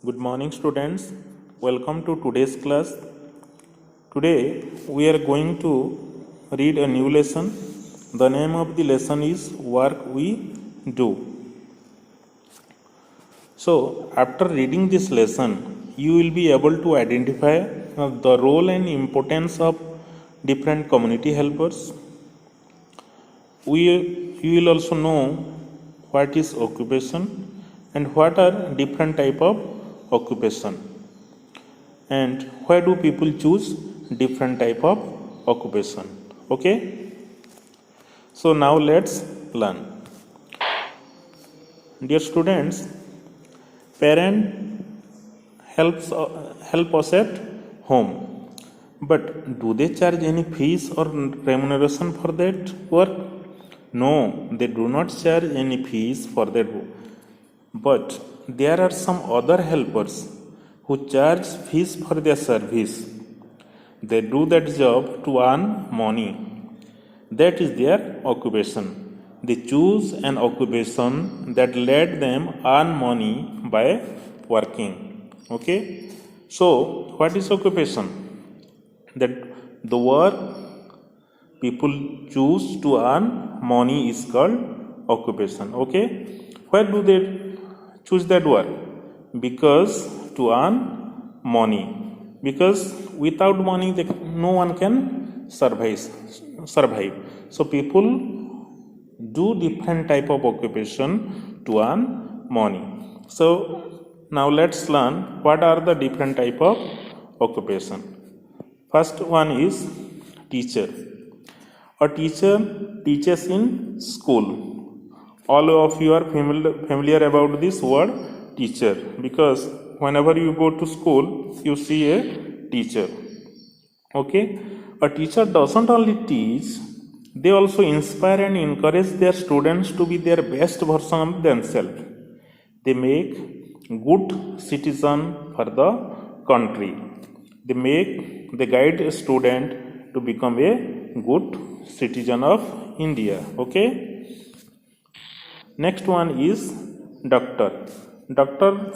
Good morning, students. Welcome to today's class. Today we are going to read a new lesson. The name of the lesson is Work We Do. So, after reading this lesson, you will be able to identify the role and importance of different community helpers. You will also know what is occupation and what are different type of occupation, and why do people choose different type of occupation. Okay, so now let's learn. Dear students, parent help us at home, but do they charge any fees or remuneration for that work? No, they do not charge any fees for that work. But there are some other helpers who charge fees for their service. They do that job to earn money. That is their occupation. They choose an occupation that let them earn money by working. Okay? So, what is occupation? That the work people choose to earn money is called occupation. Okay? Why do they choose that work? Because to earn money. Because without money no one can survive. So people do different type of occupation to earn money. So now let's learn what are the different type of occupation. First one is teacher. A teacher teaches in school. All of you are familiar about this word teacher, because whenever you go to school you see a teacher. Okay, a teacher doesn't only teach, they also inspire and encourage their students to be their best version of themselves. They make good citizen for the country. They guide a student to become a good citizen of India. Okay. Next one is doctor. Doctors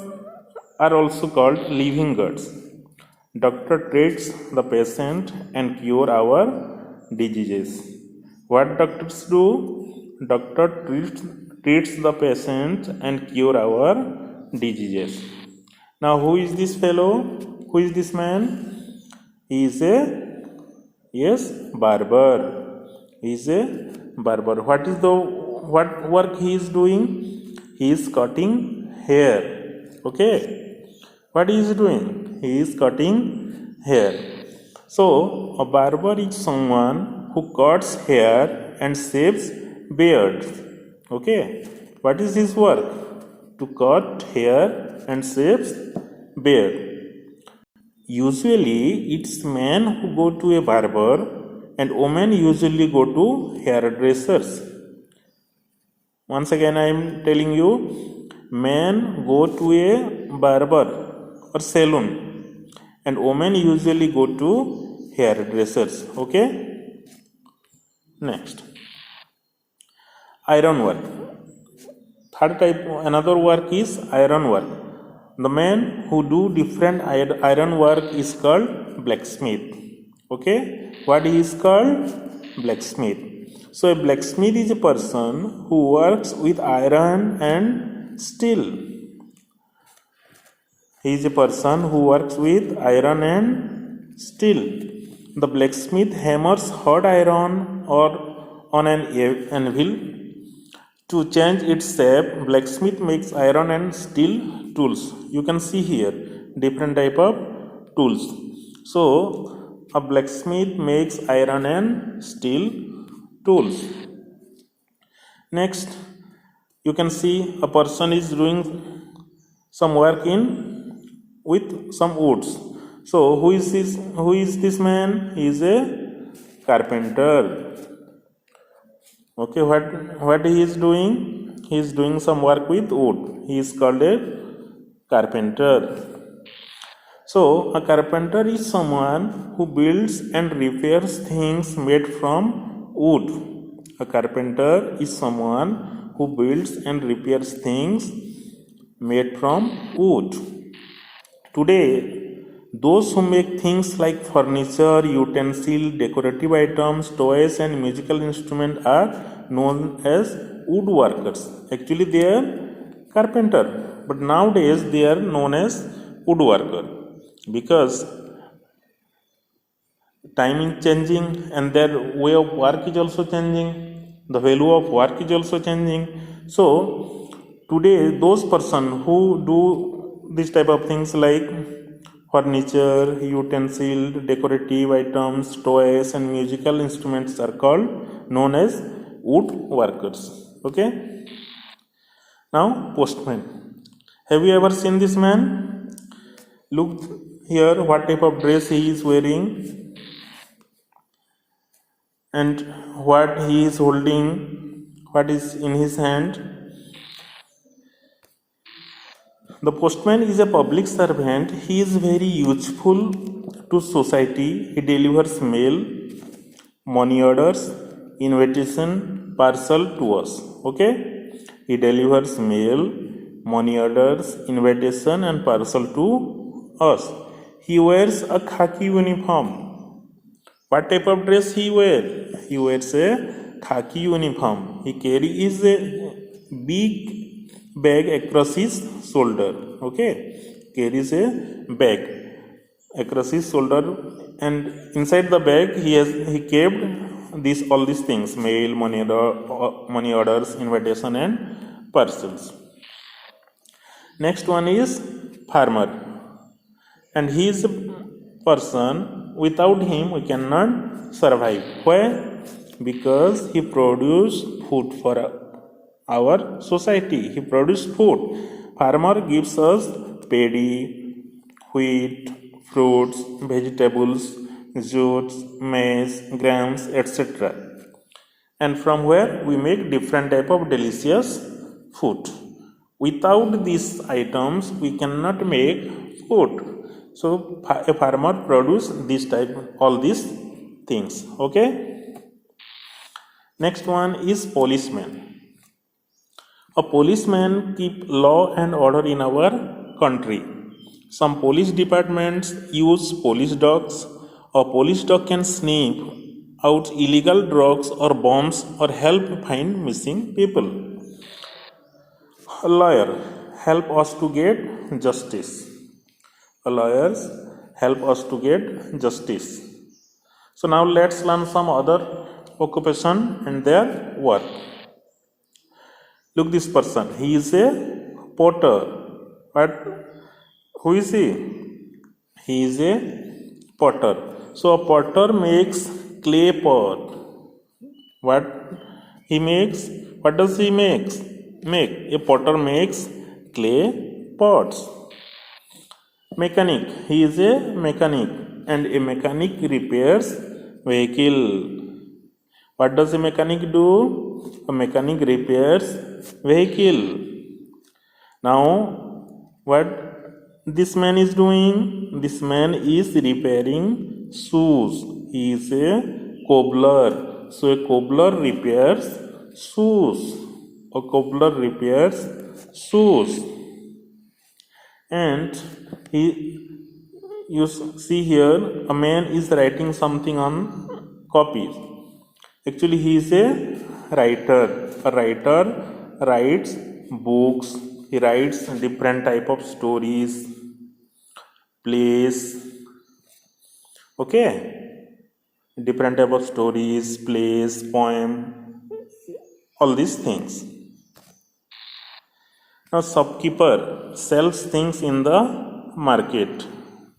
are also called living gods. Doctor treats the patient and cure our diseases. What doctors do? Doctor treats the patient and cure our diseases. Now, who is this fellow? Who is this man? He is a barber. He is a barber. What work he is doing? He is cutting hair. Okay, what he is doing? He is cutting hair. So a barber is someone who cuts hair and shaves beards. Okay, what is his work? To cut hair and shaves beard. Usually it's men who go to a barber and women usually go to hairdressers. Once again I am telling you, men go to a barber or salon and women usually go to hairdressers. Okay? Next, iron work. Third type, another work is iron work. The men who do different iron work is called blacksmith. Okay? What is called? Blacksmith. So a blacksmith is a person who works with iron and steel. He is a person who works with iron and steel. The blacksmith hammers hot iron or on an anvil to change its shape. Blacksmith makes iron and steel tools. You can see here different type of tools. So a blacksmith makes iron and steel tools. Next, you can see a person is doing some work with some woods. So who is this man? He is a carpenter. Okay, what he is doing? He is doing some work with wood. He is called a carpenter. So a carpenter is someone who builds and repairs things made from wood. A carpenter is someone who builds and repairs things made from wood. today those who make things like furniture, utensil, decorative items, toys and musical instruments are known as woodworkers. Actually they are carpenter, but nowadays they are known as woodworker because time is changing and their way of work is also changing, the value of work is also changing. So today those person who do this type of things like furniture, utensil, decorative items, toys and musical instruments are called known as woodworkers. Okay, now postman. Have you ever seen this man? Look here what type of dress he is wearing and what he is holding, what is in his hand. The postman is a public servant. He is very useful to society. He delivers mail, money orders, invitation, parcel to us. Okay, he delivers mail, money orders, invitation and parcel to us. He wears a khaki uniform. What type of dress he wears? He wears a khaki uniform. He carries a big bag across his shoulder. Okay, carries a bag across his shoulder, and inside the bag he kept all these things: mail, money orders, invitation and parcels. Next one is farmer, and he is a person, without him we cannot survive. Why? Because he produces food for our society. He produces food. Farmer gives us paddy, wheat, fruits, vegetables, jutes, maize, grams, etc. And from where we make different type of delicious food. Without these items we cannot make food. So a farmer produce this type, all these things. Okay, next one is policeman. A policeman keep law and order in our country. Some police departments use police dogs. A police dog can sniff out illegal drugs or bombs or help find missing people. A lawyer help us to get justice. Lawyers help us to get justice. So now let's learn some other occupation and their work. Look this person. He is a potter. But who is he? He is a potter. So a potter makes clay pot. What he makes? What does he make? A potter makes clay pots. Mechanic. He is a mechanic, and a mechanic repairs vehicle. What does a mechanic do? A mechanic repairs vehicle. Now what this man is doing? This man is repairing shoes. He is a cobbler. So a cobbler repairs shoes. A cobbler repairs shoes. And you see here a man is writing something on copy. Actually he is a writer. A writer writes books. He writes different type of stories, plays. Okay, different type of stories, plays, poem, all these things. Now shopkeeper sells things in the market.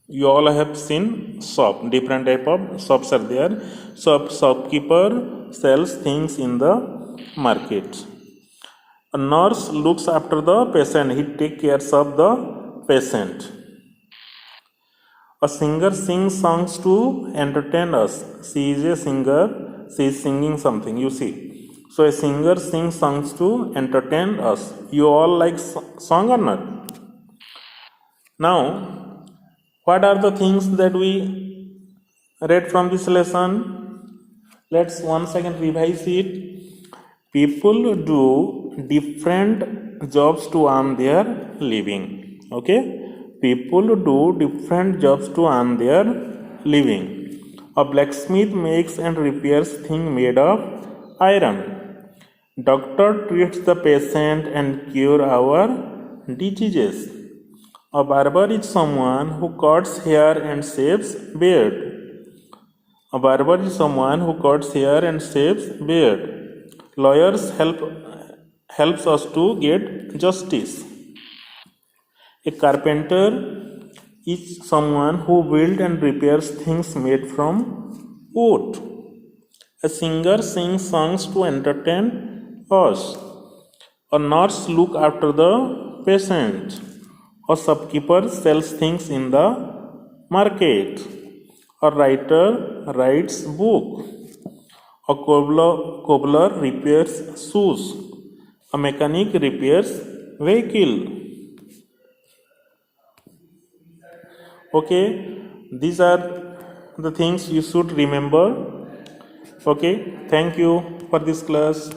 You all have seen shop, different type of shops are there. Shopkeeper sells things in the market. A nurse looks after the patient. He takes care of the patient. A singer sings songs to entertain us. She is a singer. She is singing something. You see. So a singer sings songs to entertain us. You all like song or not? Now, what are the things that we read from this lesson? Let's once again revise it. People do different jobs to earn their living. Okay? people do different jobs to earn their living. A blacksmith makes and repairs things made of iron. Doctor treats the patient and cure our diseases. A barber is someone who cuts hair and shaves beard. A barber is someone who cuts hair and shaves beard. Lawyers helps us to get justice. A carpenter is someone who builds and repairs things made from wood. A singer sings songs to entertain us. A nurse looks after the patient. A shopkeeper sells things in the market. A writer writes book. A cobbler repairs shoes. A mechanic repairs vehicle. Okay, these are the things you should remember. Okay, thank you for this class.